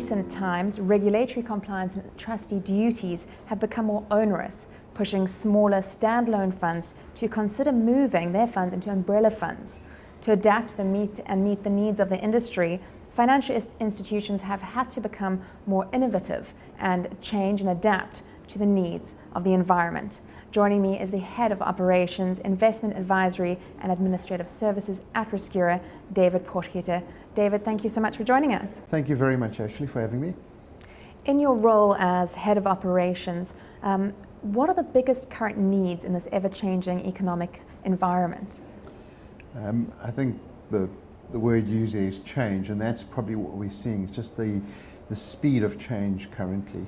recent times, regulatory compliance and trustee duties have become more onerous, pushing smaller standalone funds to consider moving their funds into umbrella funds. To adapt to meet the needs of the industry, financial institutions have had to become more innovative and change and adapt to the needs of the environment. Joining me is the Head of Operations, Investment Advisory and Administrative Services at RisCura, David Potgieter. David, thank you so much for joining us. Thank you very much, Ashley, for having me. In your role as Head of Operations, what are the biggest current needs in this ever-changing economic environment? I think the word used there is change, and that's probably what we're seeing. It's just the speed of change currently.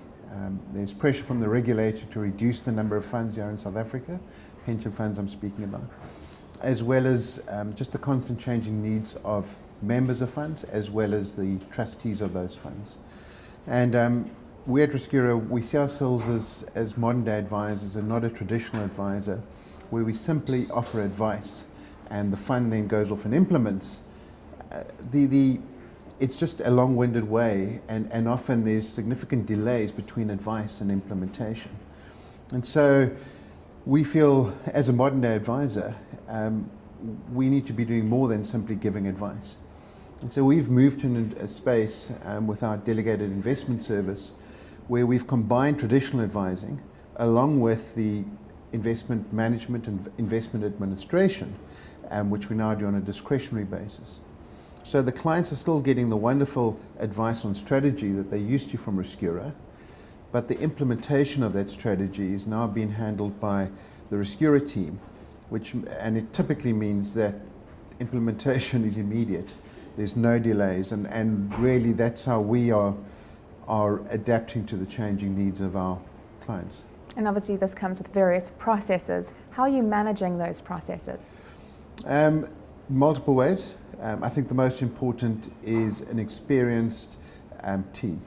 There's pressure from the regulator to reduce the number of funds here in South Africa, pension funds I'm speaking about, as well as just the constant changing needs of members of funds as well as the trustees of those funds. And we at RisCura, we see ourselves as modern day advisors and not a traditional advisor where we simply offer advice and the fund then goes off and implements. It's just a long-winded way, and often there's significant delays between advice and implementation. And so we feel, as a modern day advisor, we need to be doing more than simply giving advice. And so we've moved to a space with our delegated investment service where we've combined traditional advising along with the investment management and investment administration, which we now do on a discretionary basis. So the clients are still getting the wonderful advice on strategy that they used to from RisCura, but the implementation of that strategy is now being handled by the RisCura team, and it typically means that implementation is immediate. There's no delays, and really that's how we are adapting to the changing needs of our clients. And obviously this comes with various processes. How are you managing those processes? Multiple ways. I think the most important is an experienced team.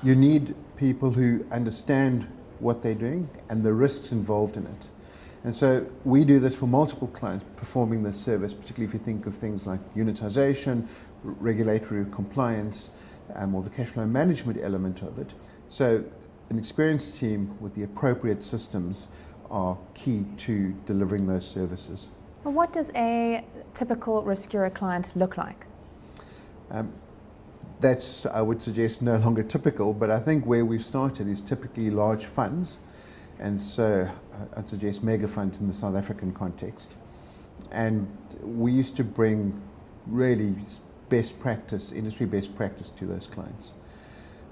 You need people who understand what they're doing and the risks involved in it. And so we do this for multiple clients performing this service, particularly if you think of things like unitization, regulatory compliance, or the cash flow management element of it. So an experienced team with the appropriate systems are key to delivering those services. Well, what does a typical RisCura client look like? That's, I would suggest, no longer typical, but I think where we've started is typically large funds, and so I'd suggest mega funds in the South African context. And we used to bring really best practice, industry best practice to those clients.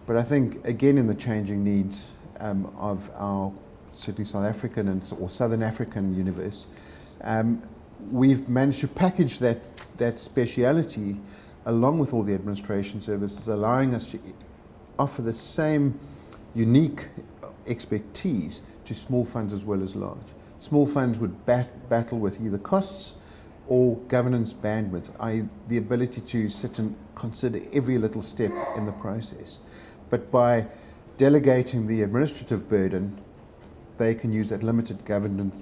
But I think, again, in the changing needs of our certainly South African or Southern African universe, we've managed to package that speciality along with all the administration services, allowing us to offer the same unique expertise to small funds as well as large. Small funds would battle with either costs or governance bandwidth, i.e. the ability to sit and consider every little step in the process. But by delegating the administrative burden, they can use that limited governance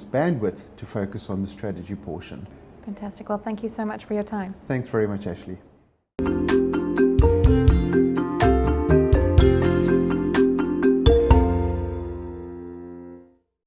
bandwidth to focus on the strategy portion. Fantastic. Well, thank you so much for your time. Thanks very much, Ashley.